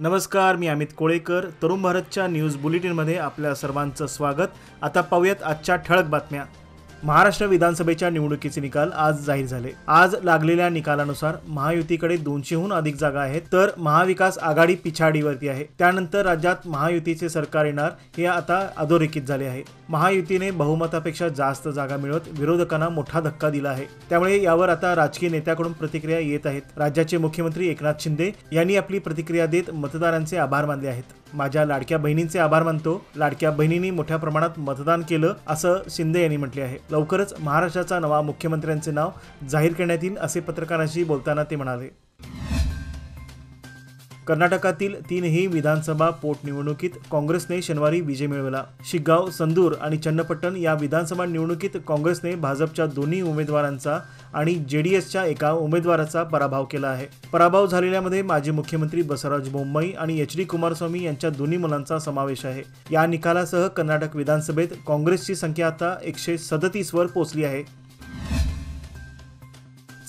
नमस्कार, मी अमित कोळेकर. तरुण भारतच्या न्यूज बुलेटिनमध्ये आपल्या सर्वांचं स्वागत. आता पाहूयात आजच्या ठळक बातम्या. महाराष्ट्र विधानसभेच्या निवडणुकीचे निकाल आज जाहीर झाले. आज लागलेल्या निकालानुसार महायुतीकडे 200हून अधिक जागा आहेत, तर महाविकास आघाडी पिछाडीवरती आहे. त्यानंतर राज्यात महायुतीचे सरकार येणार हे आता अधोरेखित झाले आहे. महायुतीने बहुमतापेक्षा जास्त जागा मिळवत विरोधकांना मोठा धक्का दिला आहे. त्यामुळे यावर आता राजकीय नेत्याकडून प्रतिक्रिया येत आहेत. राज्याचे मुख्यमंत्री एकनाथ शिंदे यांनी आपली प्रतिक्रिया देत मतदारांचे आभार मानले आहेत. माझ्या लाडक्या बहिणींचे आभार मानतो. लाडक्या बहिणींनी मोठ्या प्रमाणात मतदान केलं, असं शिंदे यांनी म्हटले आहे. लवकरच महाराष्ट्राचा नवा मुख्यमंत्र्यांचे नाव जाहीर करण्यात येईल, असे पत्रकारांशी बोलताना ते म्हणाले. कर्नाटकातील 3ही विधानसभा पोटनिवडणुकीत काँग्रेसने शनिवारी विजय मिळवला. शिग्गाव, संदूर आणि चन्नपट्टण या विधानसभा निवडणुकीत काँग्रेसने भाजपच्या दोन्ही उमेदवारांचा आणि जेडीएसच्या एका उमेदवाराचा पराभव केला आहे. पराभव झालेल्यामध्ये माजी मुख्यमंत्री बसवराज बोम्मई आणि एच डी कुमारस्वामी यांच्या दोन्ही मुलांचा समावेश आहे. या निकालासह कर्नाटक विधानसभेत काँग्रेसची संख्या आता 137 वर पोहोचली आहे.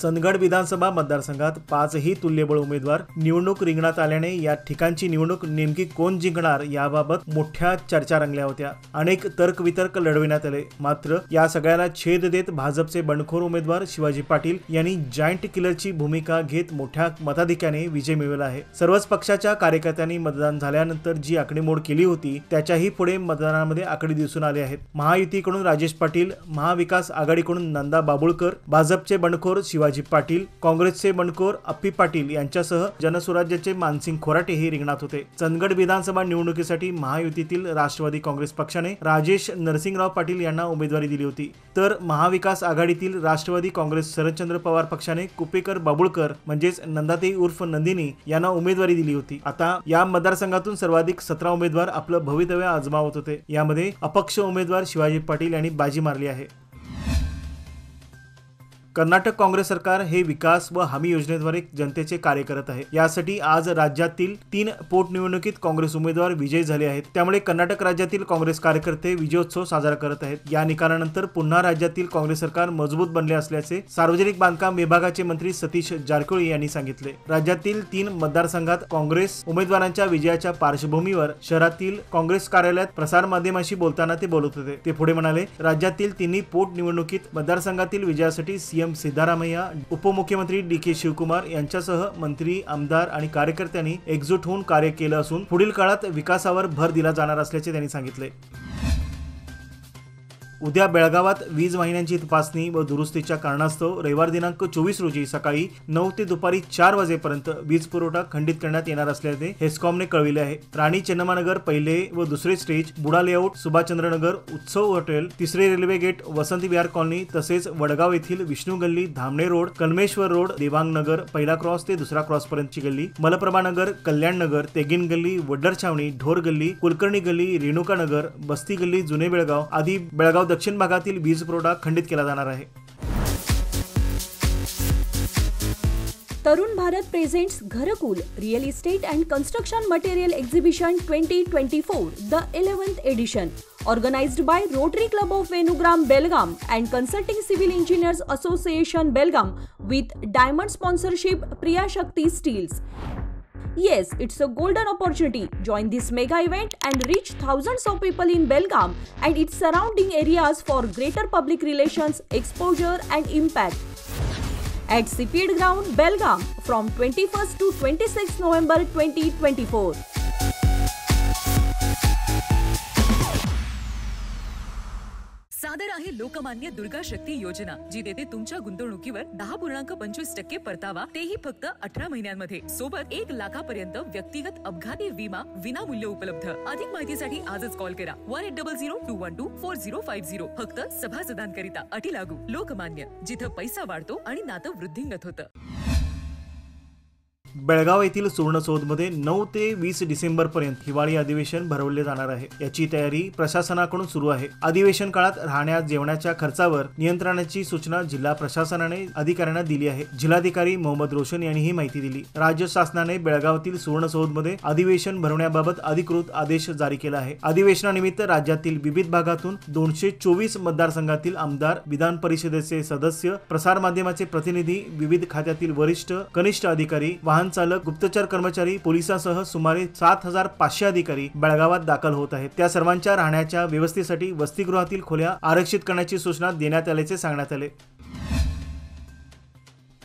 चंदगड विधानसभा मतदारसंघात 5ही तुल्यबळ उमेदवार निवडणूक रिंगणात आल्याने या ठिकाणची निवडणूक नेमकी कोण जिंकणार याबाबत मोठ्या चर्चा रंगल्या होत्या. अनेक तर्कवितर्क लढविण्यात आले. मात्र या सगळ्याला छेद देत भाजपचे बंडखोर उमेदवार शिवाजी पाटील यांनी जायंट किलरची भूमिका घेत मोठ्या मताधिक्याने विजय मिळवला आहे. सर्वच पक्षाच्या कार्यकर्त्यांनी मतदान झाल्यानंतर जी आकडेमोड केली होती त्याच्याही पुढे मतदानामध्ये आकडे दिसून आले आहेत. महायुतीकडून राजेश पाटील, महाविकास आघाडीकडून नंदा बाबुळकर, भाजपचे बंडखोर शिवाजी पाटील, काँग्रेसचे बंडखोर अप्पी पाटील यांच्यासह जनसुराज्याचे मानसिंग खोराटे हे रिंगणात होते. चंदगड विधानसभा निवडणुकीसाठी महायुतीतील राष्ट्रवादी काँग्रेस पक्षाने राजेश नरसिंगराव पाटील यांना उमेदवारी दिली होती, तर महाविकास आघाडीतील राष्ट्रवादी काँग्रेस शरदचंद्र पवार पक्षाने कुपेकर बाबुळकर म्हणजेच नंदाताई उर्फ नंदिनी यांना उमेदवारी दिली होती. आता या मतदारसंघातून सर्वाधिक 17 उमेदवार आपलं भवितव्य आजमावत होते. यामध्ये अपक्ष उमेदवार शिवाजी पाटील यांनी बाजी मारली आहे. कर्नाटक काँग्रेस सरकार हे विकास व हमी योजनेद्वारे जनतेचे कार्य करत आहे. यासाठी आज राज्यातील 3 पोटनिवडणुकीत काँग्रेस उमेदवार विजयी झाले आहेत. त्यामुळे कर्नाटक राज्यातील काँग्रेस कार्यकर्ते विजयोत्सव साजरा करत आहेत. या निकालानंतर पुन्हा राज्यातील काँग्रेस सरकार मजबूत बनले असल्याचे सार्वजनिक बांधकाम विभागाचे मंत्री सतीश जारकिहोळी यांनी सांगितले. राज्यातील 3 मतदारसंघात काँग्रेस उमेदवारांच्या विजयाच्या पार्श्वभूमीवर शहरातील काँग्रेस कार्यालयात प्रसार माध्यमांशी बोलताना ते बोलत होते. ते पुढे म्हणाले, राज्यातील 3ही पोटनिवडणुकीत मतदारसंघातील विजयासाठी सीएम सिद्धरामय्या, उपमुख्यमंत्री डी.के. शिवकुमार यांच्यासह मंत्री, आमदार आणि कार्यकर्त्यांनी एकजूट होऊन कार्य केलं असून पुढील काळात विकासावर भर दिला जाणार असल्याचे त्यांनी सांगितले. उद्या बेळगावात वीज वाहिन्यांची तपासणी व दुरुस्तीच्या कारणास्तव रविवार दिनांक 24 रोजी सकाळी 9 ते दुपारी 4 वाजेपर्यंत वीज पुरवठा खंडित करण्यात येणार असल्याचे हेस्कॉमने कळविले आहे. राणी चेन्नम्मानगर पहिले व दुसरे स्टेज, बुडा लेआउट, सुभाषचंद्रनगर, उत्सव हॉटेल, तिसरे railway gate, Vasant Vihar colony तसेच वडगाव येथील विष्णू गल्ली, धामणे रोड, कलमेश्वर रोड, देवांग नगर, पहिला क्रॉस ते दुसरा क्रॉस पर्यंतची गल्ली, मलप्रभा नगर, कल्याण नगर, तेगिन गल्ली, वड्डर छावणी, ढोर गल्ली, कुलकर्णी गल्ली, रेणुका नगर, बस्ती गल्ली, जुने बेळगाव आदी बेळगाव दक्षिण भागातील वीज पुरवठा खंडित केला जाणार आहे. तरुण भारत प्रेझेंट्स घरकुल real estate and construction material exhibition 2024, the 11th edition, organized by Rotary Club of Venugram, Belgaum and Consulting Civil Engineers Association, Belgaum, with diamond sponsorship Priya Shakti Steels. Yes, it's a golden opportunity. Join this mega event and reach thousands of people in Belgaum and its surrounding areas for greater public relations, exposure and impact. At CPED Ground, Belgaum, from 21st to 26th November 2024. सादर आहे लोकमान्य दुर्गा शक्ती योजना, जी देते तुमच्या गुंतवणुकीवर 10.25% परतावा, तेही फक्त 18 महिन्यांमध्ये. सोबत 1 लाखापर्यंत व्यक्तिगत अपघाती विमा विनामूल्य उपलब्ध. अधिक माहितीसाठी आजच कॉल करा 1800-212-4050. फक्त सभासदांकरिता. अटी लागू. लोकमान्य, जिथं पैसा वाढतो आणि नातं वृद्धिंगत होतं. बेळगाव येथील सुवर्णसौधमध्ये 9 ते 20 डिसेंबर पर्यंत हिवाळी अधिवेशन भरवले जाणार आहे. याची तयारी प्रशासनाकडून सुरू आहे. अधिवेशन काळात राहण्या जेवणाच्या खर्चावर नियंत्रणाची सूचना जिल्हा प्रशासनाने अधिकाऱ्यांना दिली आहे. जिल्हाधिकारी मोहम्मद रोशन यांनी ही माहिती दिली. राज्य शासनाने बेळगावातील सुवर्णसौधमध्ये अधिवेशन भरवण्याबाबत अधिकृत आदेश जारी केला आहे. अधिवेशनानिमित्त राज्यातील विविध भागातून 224 मतदारसंघातील आमदार, विधान परिषदेचे सदस्य, प्रसार माध्यमाचे प्रतिनिधी, विविध खात्यातील वरिष्ठ, कनिष्ठ अधिकारी, वाहन वाहन चालक, गुप्तचर कर्मचारी, पोलिसांसह सुमारे 7,500 अधिकारी बेळगावात दाखल होत आहेत। त्या सर्वांच्या राहण्याच्या व्यवस्थेसाठी वसतिगृहातील खोल्या आरक्षित करण्याची सूचना देण्यात आल्याचे सांगण्यात आले।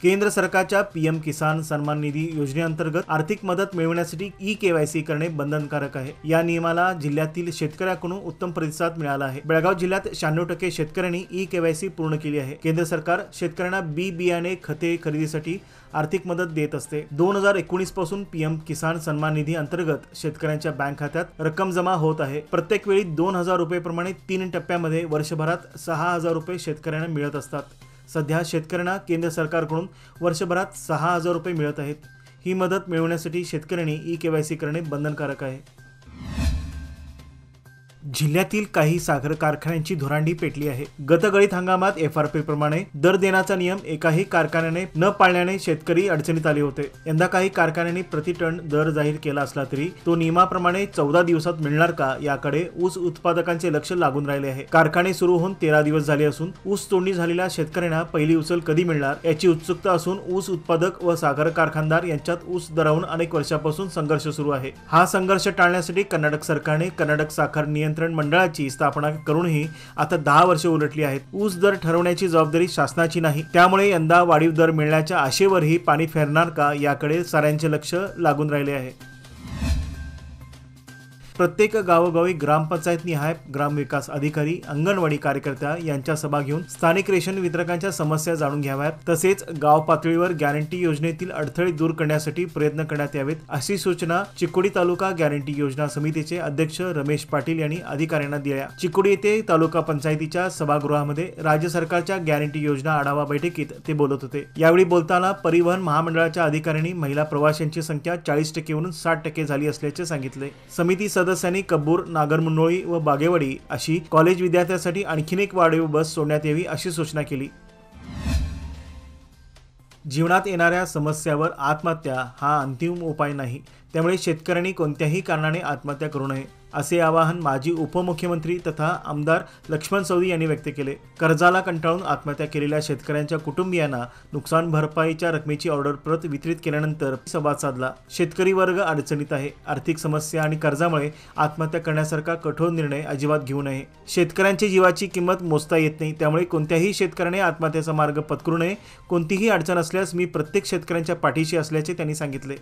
केंद्र सरकारच्या पीएम किसान सन्मान निधी योजनेअंतर्गत आर्थिक मदत मिळवण्यासाठी ई-केवायसी करणे बंधनकारक आहे। या नियमाला जिल्ह्यातील शेतकऱ्यांकडून उत्तम प्रतिसाद मिळाला आहे। बेळगाव जिल्ह्यात 96% शेतकऱ्यांनी ई-केवायसी पूर्ण केली आहे। केंद्र सरकार शेतकऱ्यांना बियाणे, खते खरेदीसाठी आर्थिक मदत देत असते। 2019 पासून पीएम किसान सन्मान निधी अंतर्गत शेतकऱ्यांच्या बँक खात्यात रक्कम जमा होत आहे। प्रत्येक वेळी 2,000 रुपये प्रमाणे 3 टप्प्यामध्ये वर्षभरात 6,000 रुपये शेतकऱ्यांना मिळत असतात। सध्या शेतकऱ्यांना केंद्र सरकारकडून वर्षभरात 6,000 रुपये मिळत आहेत। ही मदत मिळवण्यासाठी शेतकऱ्यांनी ई-केवायसी करणे बंधनकारक आहे। जिल्ह्यातील काही साखर कारखान्यांची धुरांडी पेटली आहे। गतगळीत हंगामात FRP प्रमाणे दर देण्याचा नियम एकाही कारखान्याने न पाळल्याने शेतकरी अडचणीत आले होते। यंदा काही कारखान्यांनी प्रति टन दर जाहीर केला असला तरी तो नियमाप्रमाणे 14 दिवसात मिळणार का याकडे ऊस उत्पादकांचे लक्ष लागून राहिले आहे। कारखाने सुरू होऊन 13 दिवस झाले असून ऊस तोडणी झालेल्या शेतकऱ्यांना पहिली उचल कधी मिळणार याची उत्सुकता असून ऊस उत्पादक व साखर कारखानदार यांच्यात ऊस दरावरून अनेक वर्षापासून संघर्ष सुरू आहे। हा संघर्ष टाळण्यासाठी कर्नाटक सरकारने कर्नाटक साखर नियंत्रण मंडळाची स्थापना करूनही आता 10 वर्षे उलटली आहेत। ऊस दर ठरवण्याची जबाबदारी शासनाची नाही, त्यामुळे यंदा वाढीव दर मिळण्याच्या आशेवरही पाणी फेरणार का याकडे साऱ्यांचे लक्ष लागून राहिले आहे। प्रत्येक गावोगावी ग्रामपंचायत निहाय ग्रामविकास अधिकारी, अंगणवाडी कार्यकर्त्या यांच्या सभा घेऊन स्थानिक रेशन वितरकांच्या समस्या जाणून घ्याव्यात, तसेच गाव पातळीवर गॅरंटी योजनेतील अडथळे दूर करण्यासाठी प्रयत्न करण्यात यावेत, अशी सूचना चिकोडी तालुका गॅरंटी योजना समितीचे अध्यक्ष रमेश पाटील यांनी अधिकाऱ्यांना दिल्या। चिकोडी येथे तालुका पंचायतीच्या सभागृहामध्ये राज्य सरकारच्या गॅरंटी योजना आढावा बैठकीत ते बोलत होते। यावेळी बोलताना परिवहन महामंडळाच्या अधिकाऱ्यांनी महिला प्रवाशांची संख्या 40% वरून 60% झाली असल्याचे सांगितले। समिती सदस्यांनी कब्बूर, नागरमुंडोळी व बागेवाडी अशी कॉलेज विद्यार्थ्यांसाठी आणखीन एक वाढीव बस सोडण्यात यावी अशी सूचना केली। जीवनात येणाऱ्या समस्यावर आत्महत्या हा अंतिम उपाय नाही, त्यामुळे शेतकऱ्यांनी कोणत्याही कारणाने आत्महत्या करू नये, असे आवाहन माजी उपमुख्यमंत्री तथा आमदार लक्ष्मण सवदी यांनी व्यक्त केले। कर्जाला कंटाळून आत्महत्या केलेल्या शेतकऱ्यांच्या कुटुंबियांना नुकसान भरपाईच्या रकमेची ऑर्डर प्रत वितरित केल्यानंतर संवाद साधला। शेतकरी वर्ग अडचणीत आहे। आर्थिक समस्या आणि कर्जामुळे आत्महत्या करण्यासारखा कठोर निर्णय अजिबात घेऊ नये। शेतकऱ्यांच्या जीवाची किंमत मोजता येत नाही, त्यामुळे कोणत्याही शेतकऱ्याने आत्महत्येचा मार्ग पत्करू नये। कोणतीही अडचण असल्यास मी प्रत्येक शेतकऱ्यांच्या पाठीशी असल्याचे त्यांनी सांगितले।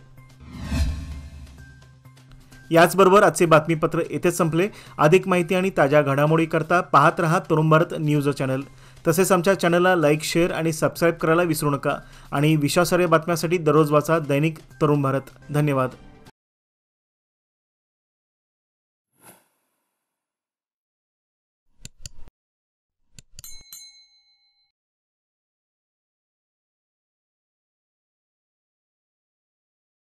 याचबरोबर आजचे बातमीपत्र येथेच संपले। अधिक माहिती आणि ताज्या घडामोडी करता पाहत रहा तरुण भारत न्यूज चॅनल। तसेच आमच्या चॅनलला लाईक, शेअर आणि सबस्क्राईब करायला विसरू नका। आणि विश्वासार्ह बातम्यांसाठी दररोज वाचा दैनिक तरुण भारत। धन्यवाद।